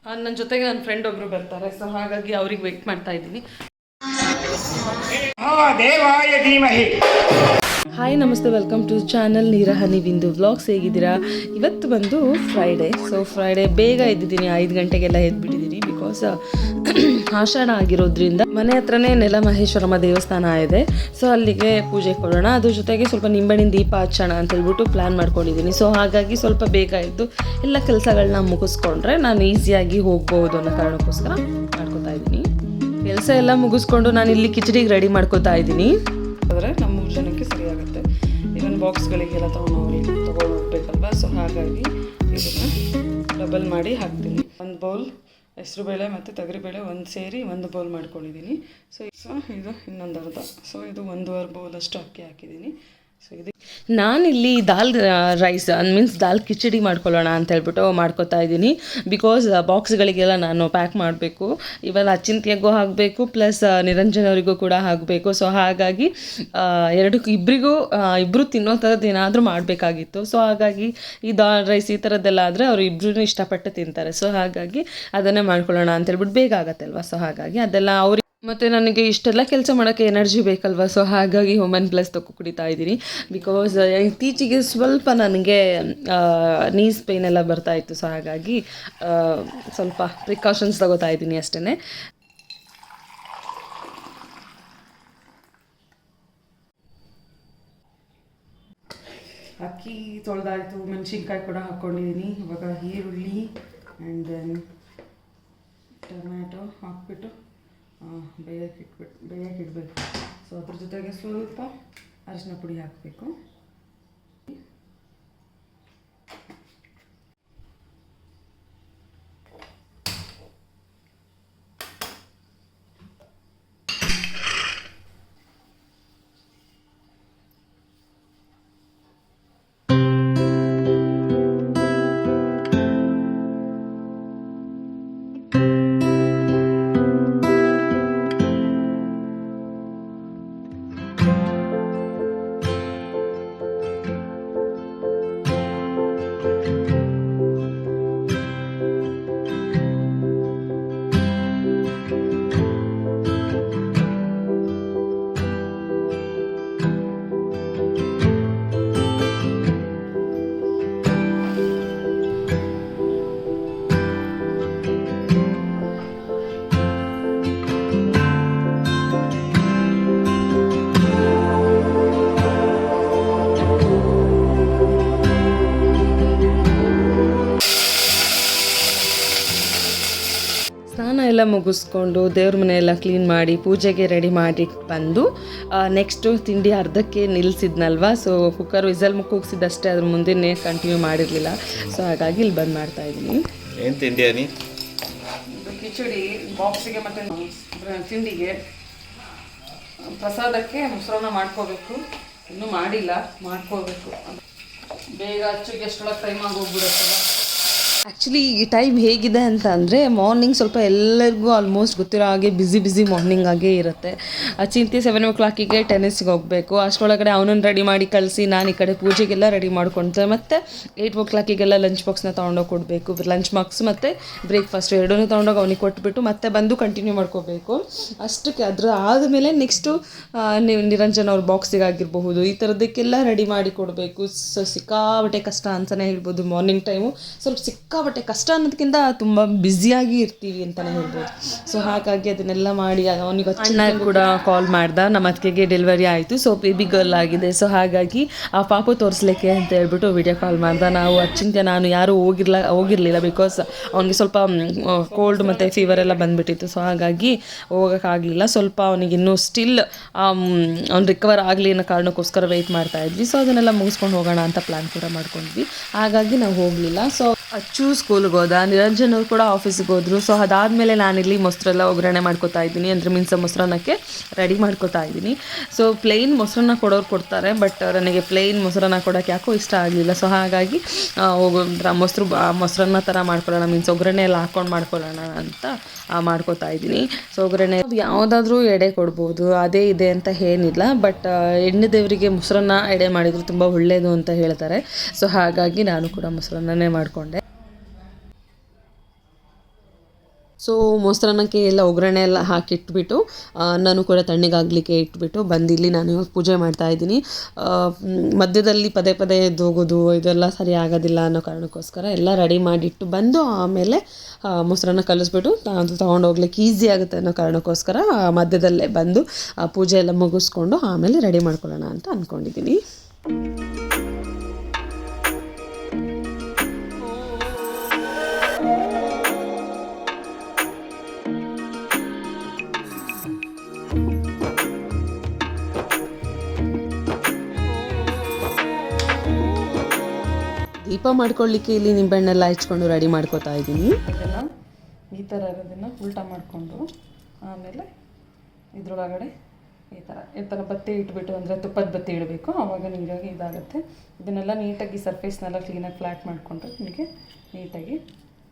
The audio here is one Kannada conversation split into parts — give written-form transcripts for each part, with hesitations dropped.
ನನ್ನ ಜೊತೆಗೆ ನನ್ನ ಫ್ರೆಂಡ್ ಒಬ್ಬರು ಬರ್ತಾರೆ. ಸೊ ಹಾಗಾಗಿ ಅವ್ರಿಗೆ ವೆಯ್ಟ್ ಮಾಡ್ತಾ ಇದ್ದೀನಿ. ಹಾಯ್ ನಮಸ್ತೆ, ವೆಲ್ಕಮ್ ಟು ಚಾನಲ್ ನೀರ ಹನಿ ಬಿಂದು ವ್ಲಾಗ್ಸ್. ಹೇಗಿದ್ದೀರಾ? ಇವತ್ತು ಬಂದು ಫ್ರೈಡೇ. ಸೊ ಫ್ರೈಡೇ ಬೇಗ ಎದ್ದಿದ್ದೀನಿ, 5 ಗಂಟೆಗೆಲ್ಲ ಎದ್ಬಿಟ್ಟಿದ್ದೀನಿ. ಬಿಕಾಸ್ ಆಷಾಢ ಆಗಿರೋದ್ರಿಂದ ಮನೆ ಹತ್ರನೇ ನೆಲಮಹೇಶ್ವರಮ್ಮ ದೇವಸ್ಥಾನ ಇದೆ. ಸೊ ಅಲ್ಲಿಗೆ ಪೂಜೆ ಕೊಡೋಣ, ಅದ್ರ ಜೊತೆಗೆ ಸ್ವಲ್ಪ ನಿಂಬೆಹಣ್ಣಿನ ದೀಪ ಹಚ್ಚೋಣ ಅಂತ ಹೇಳ್ಬಿಟ್ಟು ಪ್ಲ್ಯಾನ್ ಮಾಡ್ಕೊಂಡಿದ್ದೀನಿ. ಸೊ ಹಾಗಾಗಿ ಸ್ವಲ್ಪ ಬೇಗ ಎದ್ದು ಎಲ್ಲ ಕೆಲಸಗಳನ್ನ ಮುಗಿಸ್ಕೊಂಡ್ರೆ ನಾನು ಈಸಿಯಾಗಿ ಹೋಗ್ಬೋದು ಅನ್ನೋ ಕಾರಣಕ್ಕೋಸ್ಕರ ಮಾಡ್ಕೋತಾ ಇದ್ದೀನಿ. ಕೆಲಸ ಎಲ್ಲ ಮುಗಿಸ್ಕೊಂಡು ನಾನು ಇಲ್ಲಿ ಕಿಚಡಿಗೆ ರೆಡಿ ಮಾಡ್ಕೋತಾ ಇದ್ದೀನಿ. ಆದರೆ ನಮ್ಮ 3 ಜನಕ್ಕೆ ಸರಿ ಆಗುತ್ತೆ. ಇವನ್ ಬಾಕ್ಸ್ಗಳಿಗೆಲ್ಲ ತೊಗೊಂಡೋಗ್ಬೇಕಲ್ವ. ಸೊ ಹಾಗಾಗಿ ಇದನ್ನು ಡಬಲ್ ಮಾಡಿ ಹಾಕ್ತೀನಿ. ಒಂದು ಬೌಲ್ ಹೆಸರುಬೇಳೆ ಮತ್ತು ತೊಗರಿಬೇಳೆ ಒಂದು ಸೇರಿ ಒಂದು ಬೌಲ್ ಮಾಡ್ಕೊಂಡಿದ್ದೀನಿ. ಸೊ ಇದು ಇನ್ನೊಂದು ಅರ್ಧ. ಸೊ ಇದು 1.5 ಬೌಲಷ್ಟು ಅಕ್ಕಿ ಹಾಕಿದ್ದೀನಿ. ಸೊ ಇದು ನಾನಿಲ್ಲಿ ದಾಲ್ ರೈಸ್ ಮೀನ್ಸ್ ದಾಲ್ ಕಿಚಡಿ ಮಾಡ್ಕೊಳ್ಳೋಣ ಅಂತ ಹೇಳ್ಬಿಟ್ಟು ಮಾಡ್ಕೋತಾ ಇದ್ದೀನಿ. ಬಿಕಾಸ್ ಬಾಕ್ಸ್ಗಳಿಗೆಲ್ಲ ನಾನು ಪ್ಯಾಕ್ ಮಾಡಬೇಕು. ಇವೆಲ್ಲ ಅಚಿಂತ್ಯಗೂ ಹಾಕಬೇಕು, ಪ್ಲಸ್ ನಿರಂಜನ್ ಅವರಿಗೂ ಕೂಡ ಹಾಕಬೇಕು. ಸೊ ಹಾಗಾಗಿ ಇಬ್ಬರು ತಿನ್ನೋ ಥರದ್ದು ಏನಾದರೂ ಮಾಡಬೇಕಾಗಿತ್ತು. ಸೊ ಹಾಗಾಗಿ ಈ ದಾಲ್ ರೈಸ್ ಈ ಥರದ್ದೆಲ್ಲ ಆದರೆ ಅವರು ಇಬ್ಬರೂ ಇಷ್ಟಪಟ್ಟು ತಿಂತಾರೆ. ಸೊ ಹಾಗಾಗಿ ಅದನ್ನೇ ಮಾಡ್ಕೊಳ್ಳೋಣ ಅಂತ ಹೇಳ್ಬಿಟ್ಟು ಬೇಗ ಆಗತ್ತೆ ಅಲ್ವಾ. ಸೊ ಹಾಗಾಗಿ ಅದೆಲ್ಲ ಅವ್ರಿಗೆ ಮತ್ತು ನನಗೆ ಇಷ್ಟೆಲ್ಲ ಕೆಲಸ ಮಾಡೋಕ್ಕೆ ಎನರ್ಜಿ ಬೇಕಲ್ವ. ಸೊ ಹಾಗಾಗಿ Women Plus ಕುಡಿತಾ ಇದ್ದೀನಿ. ಬಿಕಾಸ್ ಇತ್ತೀಚೆಗೆ ಸ್ವಲ್ಪ ನನಗೆ ನೀಸ್ ಪೇನ್ ಎಲ್ಲ ಬರ್ತಾಯಿತ್ತು. ಸೊ ಹಾಗಾಗಿ ಸ್ವಲ್ಪ ಪ್ರಿಕಾಷನ್ಸ್ ತಗೋತಾ ಇದ್ದೀನಿ ಅಷ್ಟೇ. ಅಕ್ಕಿ ತೊಳೆದಾಯಿತು, ಮೆಣಸಿನ್ಕಾಯಿ ಕೂಡ ಹಾಕ್ಕೊಂಡಿದ್ದೀನಿ. ಇವಾಗ ಈರುಳ್ಳಿ ಆ್ಯಂಡ್ ದೆನ್ ಟೊಮ್ಯಾಟೊ ಹಾಕ್ಬಿಟ್ಟು ಬೇಯಕ್ಕೆ ಇಡಬೇಕು. ಸೊ ಅದ್ರ ಜೊತೆಗೆ ಸ್ವಲ್ಪ ಅರಿಶಿನ ಪುಡಿ ಹಾಕಬೇಕು. ಸ್ನಾನ ಎಲ್ಲ ಮುಗಿಸ್ಕೊಂಡು ದೇವ್ರ ಮನೆಯೆಲ್ಲ ಕ್ಲೀನ್ ಮಾಡಿ ಪೂಜೆಗೆ ರೆಡಿ ಮಾಡಿಟ್ಟು ಬಂದು ನೆಕ್ಸ್ಟು ತಿಂಡಿ ಅರ್ಧಕ್ಕೆ ನಿಲ್ಲಿಸಿದ್ನಲ್ವ. ಸೊ ಕುಕ್ಕರ್ ವಿಸಲ್ ಕೂಗಿಸಿದ್ದಷ್ಟೇ, ಅದ್ರ ಮುಂದೆ ಕಂಟಿನ್ಯೂ ಮಾಡಿರಲಿಲ್ಲ. ಸೊ ಹಾಗಾಗಿ ಇಲ್ಲಿ ಬಂದು ಮಾಡ್ತಾಯಿದ್ದೀನಿ. ಏನು ತಿಂಡಿಯಾ ನೀ? ಕಿಚಡಿ ಬಾಕ್ಸಿಗೆ ಮತ್ತು ತಿಂಡಿಗೆ. ಪ್ರಸಾದಕ್ಕೆ ಮೊಸರನ್ನ ಮಾಡ್ಕೋಬೇಕು, ಇನ್ನೂ ಮಾಡಿಲ್ಲ, ಮಾಡ್ಕೋಬೇಕು. ಬೇಗ ಅಚ್ಚಿಗೆ ಎಷ್ಟೊಳಗೆ ಟೈಮ್ ಆಗಿ ಹೋಗ್ಬಿಡುತ್ತಲ್ಲ. ಆ್ಯಕ್ಚುಲಿ ಈ ಟೈಮ್ ಹೇಗಿದೆ ಅಂತ ಅಂದರೆ ಮಾರ್ನಿಂಗ್ ಸ್ವಲ್ಪ ಎಲ್ಲರಿಗೂ ಆಲ್ಮೋಸ್ಟ್ ಗೊತ್ತಿರೋ ಹಾಗೆ ಬಿಸಿ ಮಾರ್ನಿಂಗ್ ಆಗೇ ಇರುತ್ತೆ. ಚಿಂತೆ 7 o'clock ಟೆನ್ನಿಸ್ಗೆ ಹೋಗಬೇಕು. ಅಷ್ಟರೊಳಗಡೆ ಅವನನ್ನು ರೆಡಿ ಮಾಡಿ ಕಳಿಸಿ ನಾನು ಈ ಕಡೆ ಪೂಜೆಗೆಲ್ಲ ರೆಡಿ ಮಾಡ್ಕೊಳ್ತೇವೆ. ಮತ್ತು 8 o'clock ಲಂಚ್ ಬಾಕ್ಸ್ನ ತೊಗೊಂಡೋಗಿ ಕೊಡಬೇಕು. ಲಂಚ್ ಬಾಕ್ಸ್ ಮತ್ತು ಬ್ರೇಕ್ಫಾಸ್ಟ್ ಎರಡೂ ತೊಗೊಂಡೋಗಿ ಅವನಿಗೆ ಕೊಟ್ಬಿಟ್ಟು ಮತ್ತೆ ಬಂದು ಕಂಟಿನ್ಯೂ ಮಾಡ್ಕೋಬೇಕು. ಅಷ್ಟಕ್ಕೆ ಅದ್ರ ಆದಮೇಲೆ ನೆಕ್ಸ್ಟು ನಿರಂಜನ್ ಅವ್ರ ಬಾಕ್ಸಿಗಾಗಿರಬಹುದು, ಈ ಥರದಕ್ಕೆಲ್ಲ ರೆಡಿ ಮಾಡಿ ಕೊಡಬೇಕು. ಸೊ ಸಿಕ್ಕಾಬಟ್ಟೆ ಕಷ್ಟ ಅಂತಲೇ ಹೇಳ್ಬೋದು. ಮಾರ್ನಿಂಗ್ ಟೈಮು ಸ್ವಲ್ಪ ಸಿಕ್ಕಾಬಟ್ಟೆ ಕಷ್ಟ ಅನ್ನೋದಕ್ಕಿಂತ ತುಂಬ ಬ್ಯುಸಿಯಾಗಿ ಇರ್ತೀವಿ ಅಂತಲೇ ಹೇಳ್ಬೋದು. ಸೊ ಹಾಗಾಗಿ ಅದನ್ನೆಲ್ಲ ಮಾಡಿ ಅವನಿಗೆ ಚೆನ್ನಾಗಿ ಕೂಡ ಕಾಲ್ ಮಾಡ್ದೆ. ನಮ್ಮ ಅತ್ತಿಗೆಗೆ ಡೆಲಿವರಿ ಆಯಿತು. ಸೊ ಬೇಬಿ ಗರ್ಲ್ ಆಗಿದೆ. ಸೊ ಹಾಗಾಗಿ ಆ ಪಾಪು ತೋರಿಸ್ಲಿಕ್ಕೆ ಅಂತ ಹೇಳ್ಬಿಟ್ಟು ವಿಡಿಯೋ ಕಾಲ್ ಮಾಡ್ದೆ. ನಾವು ನಾನು ಯಾರೂ ಹೋಗಿರಲಿಲ್ಲ. ಬಿಕಾಸ್ ಅವನಿಗೆ ಸ್ವಲ್ಪ ಕೋಲ್ಡ್ ಮತ್ತು ಫೀವರ್ ಎಲ್ಲ ಬಂದುಬಿಟ್ಟಿತ್ತು. ಸೊ ಹಾಗಾಗಿ ಹೋಗೋಕ್ಕಾಗಲಿಲ್ಲ. ಸ್ವಲ್ಪ ಅವನಿಗೆ ಇನ್ನೂ ಸ್ಟಿಲ್ ಅವ್ನು ರಿಕವರ್ ಆಗಲಿ ಅನ್ನೋ ಕಾರಣಕ್ಕೋಸ್ಕರ ವೆಯ್ಟ್ ಮಾಡ್ತಾಯಿದ್ವಿ. ಸೊ ಅದನ್ನೆಲ್ಲ ಮುಗಿಸ್ಕೊಂಡು ಹೋಗೋಣ ಅಂತ ಪ್ಲ್ಯಾನ್ ಕೂಡ ಮಾಡ್ಕೊಂಡ್ವಿ. ಹಾಗಾಗಿ ನಾವು ಹೋಗಲಿಲ್ಲ. ಸೊ ಅಚ್ಚು ಸ್ಕೂಲ್ಗೆ ಹೋದ, ನಿರಂಜನ್ ಅವ್ರು ಕೂಡ ಆಫೀಸಿಗೆ ಹೋದರು. ಸೊ ಅದಾದಮೇಲೆ ನಾನಿಲ್ಲಿ ಮೊಸರೆಲ್ಲ ಒಗ್ಗರಣೆ ಮಾಡ್ಕೋತಾ ಇದ್ದೀನಿ. ಅಂದರೆ ಮೀನ್ಸ್ ಮೊಸರನ್ನಕ್ಕೆ ರೆಡಿ ಮಾಡ್ಕೋತಾ ಇದ್ದೀನಿ. ಸೊ ಪ್ಲೇನ್ ಮೊಸರನ್ನ ಕೊಡೋರು ಕೊಡ್ತಾರೆ, ಬಟ್ ನನಗೆ ಪ್ಲೇನ್ ಮೊಸರನ್ನ ಕೊಡೋಕ್ಕೆ ಯಾಕೋ ಇಷ್ಟ ಆಗಲಿಲ್ಲ. ಸೊ ಹಾಗಾಗಿ ಮೊಸರನ್ನ ಥರ ಮಾಡ್ಕೊಳ್ಳೋಣ, ಮೀನ್ಸ್ ಒಗ್ಗರಣೆ ಎಲ್ಲ ಹಾಕ್ಕೊಂಡು ಮಾಡ್ಕೊಳ್ಳೋಣ ಅಂತ ಮಾಡ್ಕೋತಾ ಇದ್ದೀನಿ. ಸೊ ಒಗ್ಗರಣೆ ಯಾವುದಾದ್ರೂ ಎಡೆ ಕೊಡ್ಬೋದು, ಅದೇ ಇದೆ ಅಂತ ಏನಿಲ್ಲ. ಬಟ್ ಎಣ್ಣೆ ದೇವರಿಗೆ ಮೊಸರನ್ನ ಎಡೆ ಮಾಡಿದರೆ ತುಂಬ ಒಳ್ಳೆಯದು ಅಂತ ಹೇಳ್ತಾರೆ. ಸೊ ಹಾಗಾಗಿ ನಾನು ಕೂಡ ಮೊಸರನ್ನೇ ಮಾಡಿಕೊಂಡೆ. ಸೊ ಮೊಸರನ್ನಕ್ಕೆ ಎಲ್ಲ ಒಗ್ಗರಣೆ ಎಲ್ಲ ಹಾಕಿಟ್ಬಿಟ್ಟು ನಾನು ಕೂಡ ತಣ್ಣಗಾಗಲಿಕ್ಕೆ ಇಟ್ಬಿಟ್ಟು ಬಂದಿಲ್ಲಿ ನಾನು ಇವಾಗ ಪೂಜೆ ಮಾಡ್ತಾಯಿದ್ದೀನಿ. ಮಧ್ಯದಲ್ಲಿ ಪದೇ ಪದೇ ಎದ್ದೋಗೋದು ಇದೆಲ್ಲ ಸರಿ ಆಗೋದಿಲ್ಲ ಅನ್ನೋ ಕಾರಣಕ್ಕೋಸ್ಕರ ಎಲ್ಲ ರೆಡಿ ಮಾಡಿಟ್ಟು ಬಂದು ಆಮೇಲೆ ಮೊಸರನ್ನ ಕಲಿಸ್ಬಿಟ್ಟು ಅದು ತೊಗೊಂಡೋಗ್ಲಿಕ್ಕೆ ಈಸಿ ಆಗುತ್ತೆ ಅನ್ನೋ ಕಾರಣಕ್ಕೋಸ್ಕರ ಮಧ್ಯದಲ್ಲೇ ಬಂದು ಪೂಜೆ ಎಲ್ಲ ಮುಗಿಸ್ಕೊಂಡು ಆಮೇಲೆ ರೆಡಿ ಮಾಡ್ಕೊಳ್ಳೋಣ ಅಂತ ಅಂದ್ಕೊಂಡಿದ್ದೀನಿ. ದೀಪ ಮಾಡ್ಕೊಳ್ಳಿಕ್ಕೆ ಇಲ್ಲಿ ನಿಂಬೆಹಣ್ಣೆಲ್ಲ ಹಚ್ಕೊಂಡು ರೆಡಿ ಮಾಡ್ಕೋತಾ ಇದ್ದೀನಿ. ಅದನ್ನು ಈ ಥರ ಇರೋದನ್ನು ಉಲ್ಟಾ ಮಾಡಿಕೊಂಡು ಆಮೇಲೆ ಇದ್ರೊಳಗಡೆ ಈ ಥರ ಬತ್ತಿ ಇಟ್ಬಿಟ್ಟು ಅಂದರೆ ತುಪ್ಪದ ಬತ್ತಿ ಇಡಬೇಕು, ಆವಾಗ ನೀರಾಗಿ ಇದಾಗುತ್ತೆ. ಇದನ್ನೆಲ್ಲ ನೀಟಾಗಿ ಸರ್ಫೇಸ್ನೆಲ್ಲ ಕ್ಲೀನಾಗಿ ಫ್ಲ್ಯಾಟ್ ಮಾಡಿಕೊಂಡ್ರೆ ನಿಮಗೆ ನೀಟಾಗಿ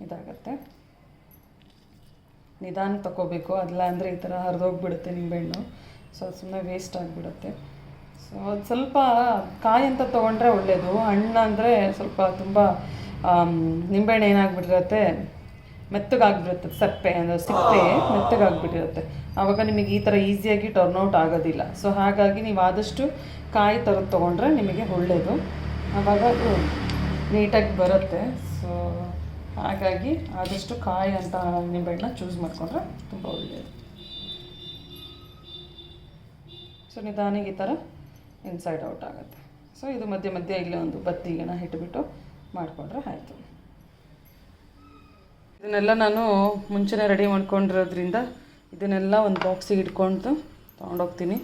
ಇದಾಗುತ್ತೆ. ನಿಧಾನ ತಗೋಬೇಕು, ಅದಲ್ಲ ಅಂದರೆ ಈ ಥರ ಹರಿದೋಗ್ಬಿಡುತ್ತೆ ನಿಂಬೆಹಣ್ಣು, ಸೊ ಅದು ಸುಮ್ಮನೆ ವೇಸ್ಟ್ ಆಗಿಬಿಡುತ್ತೆ. ಸೊ ಅದು ಸ್ವಲ್ಪ ಕಾಯಿ ಅಂತ ತೊಗೊಂಡ್ರೆ ಒಳ್ಳೆಯದು. ಹಣ್ಣು ಅಂದರೆ ಸ್ವಲ್ಪ ತುಂಬ ನಿಂಬೆಹಣ್ಣು ಏನಾಗ್ಬಿಟ್ಟಿರುತ್ತೆ, ಮೆತ್ತಗಾಗ್ಬಿಡುತ್ತೆ, ಸಪ್ಪೆ ಅಂದರೆ ಸಿಪ್ಪೆ ಮೆತ್ತಗಾಗ್ಬಿಟ್ಟಿರುತ್ತೆ. ಆವಾಗ ನಿಮಗೆ ಈ ಥರ ಈಸಿಯಾಗಿ ಟರ್ನ್ಔಟ್ ಆಗೋದಿಲ್ಲ. ಸೊ ಹಾಗಾಗಿ ನೀವು ಆದಷ್ಟು ಕಾಯಿ ಥರದ್ದು ತೊಗೊಂಡ್ರೆ ನಿಮಗೆ ಒಳ್ಳೆಯದು, ಆವಾಗ ಅದು ನೀಟಾಗಿ ಬರುತ್ತೆ. ಸೊ ಹಾಗಾಗಿ ಆದಷ್ಟು ಕಾಯಿ ಅಂತ ನಿಂಬೆಹಣ್ಣನ್ನ ಚೂಸ್ ಮಾಡಿಕೊಂಡ್ರೆ ತುಂಬ ಒಳ್ಳೆಯದು. ಸೊ ನಿಧಾನಿಗೆ ಈ ಥರ ಇನ್ಸೈಡ್ ಔಟ್ ಆಗುತ್ತೆ. ಸೊ ಇದು ಮಧ್ಯೆ ಮಧ್ಯೆ ಇಲ್ಲೇ ಒಂದು ಬತ್ತಿಗೆನ ಇಟ್ಬಿಟ್ಟು ಮಾಡಿಕೊಂಡ್ರೆ ಆಯಿತು. ಇದನ್ನೆಲ್ಲ ನಾನು ಮುಂಚೆನೇ ರೆಡಿ ಮಾಡ್ಕೊಂಡಿರೋದ್ರಿಂದ ಇದನ್ನೆಲ್ಲ ಒಂದು ಬಾಕ್ಸಿಗೆ ಇಟ್ಕೊಂಡು ತೊಗೊಂಡೋಗ್ತೀನಿ.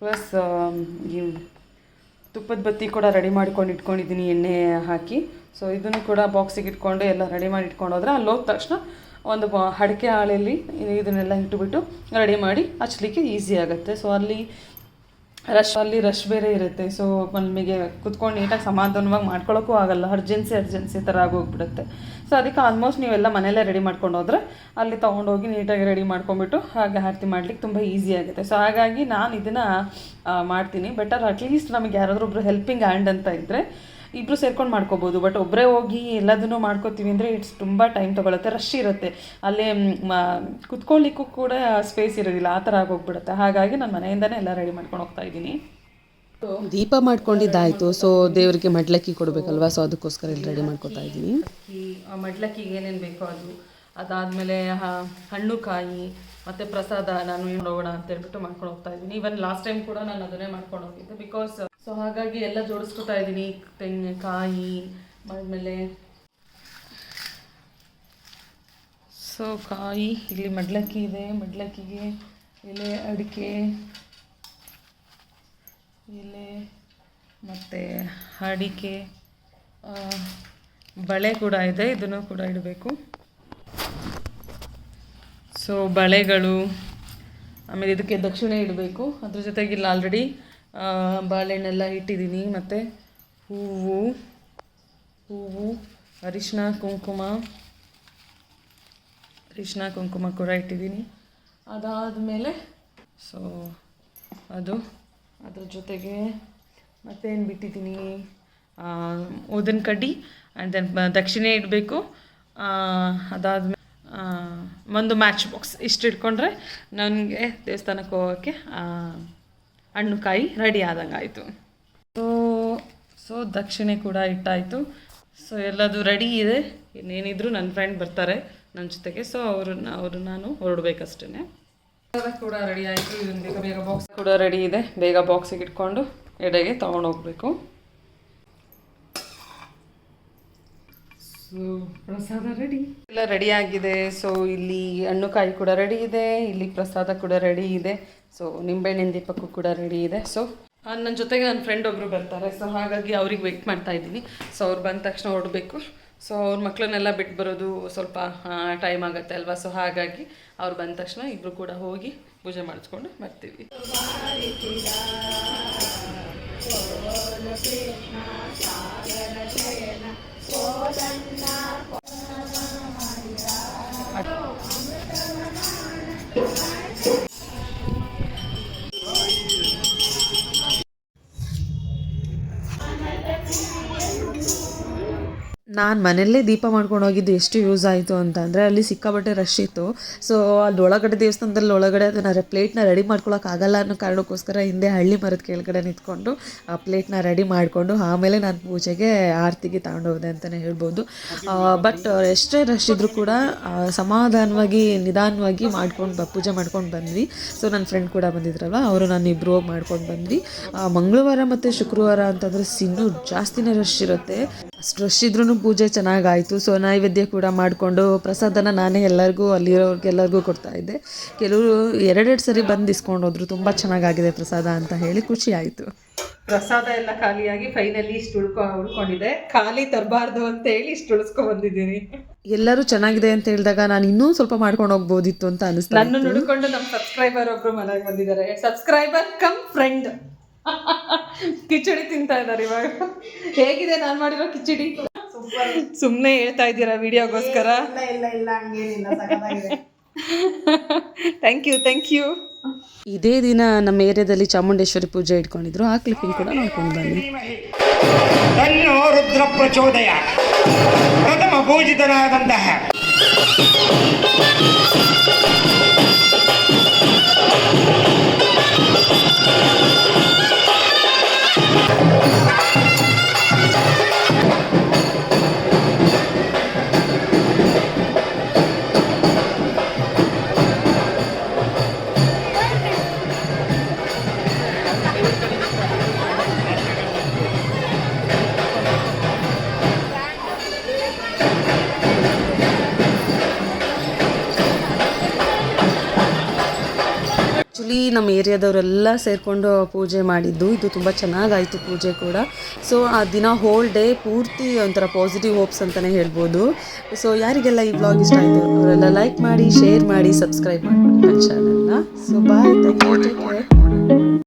ಪ್ಲಸ್ ಈ ತುಪ್ಪದ ಬತ್ತಿ ಕೂಡ ರೆಡಿ ಮಾಡ್ಕೊಂಡು ಇಟ್ಕೊಂಡಿದ್ದೀನಿ ಎಣ್ಣೆ ಹಾಕಿ. ಸೊ ಇದನ್ನು ಕೂಡ ಬಾಕ್ಸಿಗೆ ಇಟ್ಕೊಂಡು ಎಲ್ಲ ರೆಡಿ ಮಾಡಿ ಇಟ್ಕೊಂಡೋದ್ರೆ ಅಲ್ಲಿ ಹೋದ ತಕ್ಷಣ ಒಂದು ಅಡಿಕೆ ಹಾಳೆಯಲ್ಲಿ ಇದನ್ನೆಲ್ಲ ಇಟ್ಟುಬಿಟ್ಟು ರೆಡಿ ಮಾಡಿ ಹಚ್ಚಲಿಕ್ಕೆ ಈಸಿ ಆಗುತ್ತೆ. ಸೊ ಅಲ್ಲಿ ರಶ್ ಬೇರೆ ಇರುತ್ತೆ. ಸೊ ನಮಗೆ ಕುತ್ಕೊಂಡು ನೀಟಾಗಿ ಸಮಾಧಾನವಾಗಿ ಮಾಡ್ಕೊಳ್ಳೋಕ್ಕೂ ಆಗಲ್ಲ, ಅರ್ಜೆನ್ಸಿ ಥರ ಆಗೋಗ್ಬಿಡುತ್ತೆ. ಸೊ ಅದಕ್ಕೆ ಆಲ್ಮೋಸ್ಟ್ ನೀವೆಲ್ಲ ಮನೆಯಲ್ಲೇ ರೆಡಿ ಮಾಡ್ಕೊಂಡು ಹೋದರೆ ಅಲ್ಲಿ ತೊಗೊಂಡೋಗಿ ನೀಟಾಗಿ ರೆಡಿ ಮಾಡ್ಕೊಂಬಿಟ್ಟು ಹಾಗೆ ಆರತಿ ಮಾಡ್ಲಿಕ್ಕೆ ತುಂಬ ಈಸಿ ಆಗುತ್ತೆ. ಸೊ ಹಾಗಾಗಿ ನಾನು ಇದನ್ನು ಮಾಡ್ತೀನಿ. ಬೆಟರ್ ಅಟ್ಲೀಸ್ಟ್ ನಮಗೆ ಯಾರಾದರೂ ಒಬ್ಬರು ಹೆಲ್ಪಿಂಗ್ ಹ್ಯಾಂಡ್ ಅಂತ ಇದ್ದರೆ ಇಬ್ಬರು ಸೇರ್ಕೊಂಡು ಮಾಡ್ಕೋಬೋದು. ಬಟ್ ಒಬ್ಬರೇ ಹೋಗಿ ಎಲ್ಲದನ್ನೂ ಮಾಡ್ಕೋತೀವಿ ಅಂದರೆ ತುಂಬ ಟೈಮ್ ತೊಗೊಳುತ್ತೆ, ರಶ್ ಇರುತ್ತೆ, ಅಲ್ಲೇ ಕುತ್ಕೊಳ್ಳಿಕ್ಕೂ ಕೂಡ ಸ್ಪೇಸ್ ಇರೋದಿಲ್ಲ, ಆ ಥರ ಆಗೋಗ್ಬಿಡುತ್ತೆ. ಹಾಗಾಗಿ ನಾನು ಮನೆಯಿಂದನೇ ಎಲ್ಲ ರೆಡಿ ಮಾಡ್ಕೊಂಡು ಹೋಗ್ತಾ ಇದ್ದೀನಿ. ದೀಪ ಮಾಡ್ಕೊಂಡಿದ್ದಾಯಿತು. ಸೊ ದೇವರಿಗೆ ಮಡ್ಲಕ್ಕಿ ಕೊಡಬೇಕಲ್ವ, ಸೊ ಅದಕ್ಕೋಸ್ಕರ ಇಲ್ಲಿ ರೆಡಿ ಮಾಡ್ಕೊತಾ ಇದ್ದೀನಿ. ಮಡ್ಲಕ್ಕಿಗೆ ಏನೇನು ಬೇಕೋ ಅದಾದಮೇಲೆ ಹಣ್ಣು ಕಾಯಿ ಮತ್ತು ಪ್ರಸಾದ ನಾನು ಹೋಗೋಣ ಅಂತ ಹೇಳ್ಬಿಟ್ಟು ಮಾಡ್ಕೊಂಡು ಹೋಗ್ತಾ ಇದ್ದೀನಿ. ಇವನ್ ಲಾಸ್ಟ್ ಟೈಮ್ ಕೂಡ ನಾನು ಅದನ್ನೇ ಮಾಡ್ಕೊಂಡು ಹೋಗಿದ್ದೆ. ಬಿಕಾಸ್ ಸೊ ಹಾಗಾಗಿ ಎಲ್ಲ ಜೋಡಿಸ್ಕೊತಾ ಇದ್ದೀನಿ. ತೆಂಗಿನಕಾಯಿ ಆದಮೇಲೆ ಸೊ ಕಾಯಿ, ಇಲ್ಲಿ ಮಡ್ಲಕ್ಕಿ ಇದೆ, ಮಡ್ಲಕ್ಕಿಗೆ ಎಲೆ, ಅಡಿಕೆ ಎಲೆ ಮತ್ತು ಅಡಿಕೆ, ಬಳೆ ಕೂಡ ಇದೆ, ಇದನ್ನು ಕೂಡ ಇಡಬೇಕು. ಸೊ ಬಳೆಗಳು, ಆಮೇಲೆ ಇದಕ್ಕೆ ದಕ್ಷಿಣೆ ಇಡಬೇಕು. ಅದ್ರ ಜೊತೆಗೆ ಇಲ್ಲಿ ಆಲ್ರೆಡಿ ಬಾಳೆಹಣ್ಣೆಲ್ಲ ಇಟ್ಟಿದ್ದೀನಿ, ಮತ್ತು ಹೂವು ಅರಿಶಿನ ಕುಂಕುಮ ಕೂಡ ಇಟ್ಟಿದ್ದೀನಿ. ಅದಾದಮೇಲೆ ಸೊ ಅದ್ರ ಜೊತೆಗೆ ಮತ್ತೇನು ಬಿಟ್ಟಿದ್ದೀನಿ, ಊದಿನ ಕಡ್ಡಿ ಆ್ಯಂಡ್ ದೆನ್ ದಕ್ಷಿಣೆ ಇಡಬೇಕು. ಅದಾದಮೇಲೆ ಒಂದು ಮ್ಯಾಚ್ ಬಾಕ್ಸ್ ಇಷ್ಟು ಇಟ್ಕೊಂಡ್ರೆ ನನಗೆ ದೇವಸ್ಥಾನಕ್ಕೆ ಹೋಗೋಕ್ಕೆ ಹಣ್ಣು ಕಾಯಿ ರೆಡಿ ಆದಂಗೆ ಆಯಿತು. ಸೊ ದಕ್ಷಿಣೆ ಕೂಡ ಇಟ್ಟಾಯಿತು. ಸೊ ಎಲ್ಲದು ರೆಡಿ ಇದೆ. ಇನ್ನೇನಿದ್ರು ನನ್ನ ಫ್ರೆಂಡ್ ಬರ್ತಾರೆ ನನ್ನ ಜೊತೆಗೆ. ಸೊ ಅವರು ನಾನು ಹೊರಡಬೇಕಷ್ಟೇ. ಕೂಡ ರೆಡಿ ಆಯಿತು. ಇದನ್ನು ಬೇಗ ಬಾಕ್ಸ್ ಕೂಡ ರೆಡಿ ಇದೆ. ಬೇಗ ಬಾಕ್ಸಿಗೆ ಇಟ್ಕೊಂಡು ಎಡೆಗೆ ತೊಗೊಂಡೋಗ್ಬೇಕು. ಸೊ ಪ್ರಸಾದ ರೆಡಿ, ಎಲ್ಲ ರೆಡಿ ಆಗಿದೆ. ಸೊ ಇಲ್ಲಿ ಹಣ್ಣು ಕಾಯಿ ಕೂಡ ರೆಡಿ ಇದೆ, ಇಲ್ಲಿ ಪ್ರಸಾದ ಕೂಡ ರೆಡಿ ಇದೆ. ಸೊ ನಿಂಬೆಹಣ್ಣಿನ ದೀಪಕ್ಕೂ ಕೂಡ ರೆಡಿ ಇದೆ. ಸೊ ನನ್ನ ಜೊತೆಗೆ ನನ್ನ ಫ್ರೆಂಡ್ ಒಬ್ಬರು ಬರ್ತಾರೆ. ಸೊ ಹಾಗಾಗಿ ಅವ್ರಿಗೆ ವೆಯ್ಟ್ ಮಾಡ್ತಾ ಇದ್ದೀನಿ. ಸೊ ಅವ್ರು ಬಂದ ತಕ್ಷಣ ಹೊರಡಬೇಕು. ಸೊ ಅವ್ರ ಮಕ್ಕಳನ್ನೆಲ್ಲ ಬಿಟ್ಟು ಬರೋದು ಸ್ವಲ್ಪ ಟೈಮ್ ಆಗುತ್ತೆ ಅಲ್ವಾ. ಸೊ ಹಾಗಾಗಿ ಅವ್ರು ಬಂದ ತಕ್ಷಣ ಇಬ್ಬರು ಕೂಡ ಹೋಗಿ ಪೂಜೆ ಮಾಡಿಸ್ಕೊಂಡು ಬರ್ತೀವಿ. ನಾನು ಮನೆಯಲ್ಲೇ ದೀಪ ಮಾಡ್ಕೊಂಡು ಹೋಗಿದ್ದು ಎಷ್ಟು ಯೂಸ್ ಆಯಿತು ಅಂತಂದರೆ ಅಲ್ಲಿ ಸಿಕ್ಕಾಬಟ್ಟೆ ರಶ್ ಇತ್ತು. ಸೊ ಅಲ್ಲಿ ಒಳಗಡೆ ದೇವಸ್ಥಾನದಲ್ಲಿ ಒಳಗಡೆ ಅದನ್ನು ಪ್ಲೇಟ್ನ ರೆಡಿ ಮಾಡ್ಕೊಳಕ್ಕಾಗಲ್ಲ ಅನ್ನೋ ಕಾರಣಕ್ಕೋಸ್ಕರ ಹಿಂದೆ ಹಳ್ಳಿ ಮರದ ಕೆಳಗಡೆ ನಿಂತ್ಕೊಂಡು ಆ ಪ್ಲೇಟ್ನ ರೆಡಿ ಮಾಡಿಕೊಂಡು ಆಮೇಲೆ ನಾನು ಪೂಜೆಗೆ ಆರತಿಗೆ ತಗೊಂಡು ಹೋದೆ ಅಂತಲೇ ಹೇಳ್ಬೋದು. ಬಟ್ ಎಷ್ಟೇ ರಶ್ ಇದ್ದರೂ ಕೂಡ ಸಮಾಧಾನವಾಗಿ ನಿಧಾನವಾಗಿ ಪೂಜೆ ಮಾಡ್ಕೊಂಡು ಬಂದ್ವಿ. ಸೊ ನನ್ನ ಫ್ರೆಂಡ್ ಕೂಡ ಬಂದಿದ್ರಲ್ವ, ಅವರು ನಾನು ಇಬ್ಬರು ಹೋಗಿ ಮಾಡ್ಕೊಂಡು ಬಂದ್ವಿ. ಮಂಗಳವಾರ ಮತ್ತು ಶುಕ್ರವಾರ ಅಂತಂದರೆ ಇನ್ನೂ ಜಾಸ್ತಿನೇ ರಶ್ ಇರುತ್ತೆ. ಅಷ್ಟು ರಶ್ ಇದ್ರೂ ಪೂಜೆ ಚೆನ್ನಾಗಾಯಿತು. ಸೊ ನೈವೇದ್ಯ ಕೂಡ ಮಾಡಿಕೊಂಡು ಪ್ರಸಾದನ ನಾನೇ ಎಲ್ಲರಿಗೂ ಅಲ್ಲಿರೋರಿಗೆಲ್ಲರಿಗೂ ಕೊಡ್ತಾಯಿದ್ದೆ. ಕೆಲವರು 2 ಸರಿ ಬಂದು ಇಸ್ಕೊಂಡು ಹೋದ್ರು, ತುಂಬ ಚೆನ್ನಾಗಾಗಿದೆ ಪ್ರಸಾದ ಅಂತ ಹೇಳಿ ಖುಷಿ ಆಯಿತು. ಪ್ರಸಾದ ಎಲ್ಲ ಖಾಲಿಯಾಗಿ ಫೈನಲಿ ಇಷ್ಟು ಉಳ್ಕೊಂಡಿದೆ. ಖಾಲಿ ತರಬಾರ್ದು ಅಂತ ಹೇಳಿ ಇಷ್ಟು ಉಳಿಸ್ಕೊಂಡು ಬಂದಿದ್ದೀನಿ. ಎಲ್ಲರೂ ಚೆನ್ನಾಗಿದೆ ಅಂತ ಹೇಳಿದಾಗ ನಾನು ಇನ್ನೂ ಸ್ವಲ್ಪ ಮಾಡ್ಕೊಂಡು ಹೋಗ್ಬೋದಿತ್ತು ಅಂತ ಅನಿಸ್ತು. ನನ್ನ ನೋಡಿಕೊಂಡು ನಮ್ಮ ಸಬ್ಸ್ಕ್ರೈಬರ್ ಒಬ್ಬರು ಮನೆಗೆ ಬಂದಿದ್ದಾರೆ. ಸಬ್ಸ್ಕ್ರೈಬರ್ ಕಮ್ ಫ್ರೆಂಡ್ ಕಿಚಡಿ ತಿಂತಾ ಇದ್ದಾರೆ ಇವಾಗ. ಹೇಗಿದೆ ನಾನು ಮಾಡಿರೋ ಕಿಚಡಿ? ಸುಮ್ಮನೆ ಹೇಳ್ತಾ ಇದ್ದೀರಾ ವಿಡಿಯೋಗೋಸ್ಕರ? Thank you. ಇದೇ ದಿನ ನಮ್ಮ ಏರಿಯಾದಲ್ಲಿ ಚಾಮುಂಡೇಶ್ವರಿ ಪೂಜೆ ಇಟ್ಕೊಂಡಿದ್ರು. ಆ ಕ್ಲಿಪ್ಪಿಂಗ್ ಕೂಡ ನೋಡ್ಕೊಂಡು ಬನ್ನಿ. ತನ್ನೋ ರುದ್ರ ಪ್ರಚೋದಯ ಪ್ರಥಮ ಪೂಜಿತನಾದಂತಹ ಆ್ಯಕ್ಚುಲಿ ನಮ್ಮ ಏರಿಯಾದವರೆಲ್ಲ ಸೇರಿಕೊಂಡು ಪೂಜೆ ಮಾಡಿದ್ದು. ಇದು ತುಂಬ ಚೆನ್ನಾಗಾಯಿತು ಪೂಜೆ ಕೂಡ. ಸೊ ಆ ದಿನ ಹೋಲ್ ಡೇ ಪೂರ್ತಿ ಒಂಥರ ಪಾಸಿಟಿವ್ ಹೋಪ್ಸ್ ಅಂತಲೇ ಹೇಳ್ಬೋದು. ಸೊ ಯಾರಿಗೆಲ್ಲ ಈ ವ್ಲಾಗ್ ಇಷ್ಟ ಆಯಿತು ಅವರೆಲ್ಲ ಲೈಕ್ ಮಾಡಿ, ಶೇರ್ ಮಾಡಿ, ಸಬ್ಸ್ಕ್ರೈಬ್ ಮಾಡ್ಕೊಳ್ಳಿ ನನ್ನ ಚಾನಲ್ನ. So bye, thank you.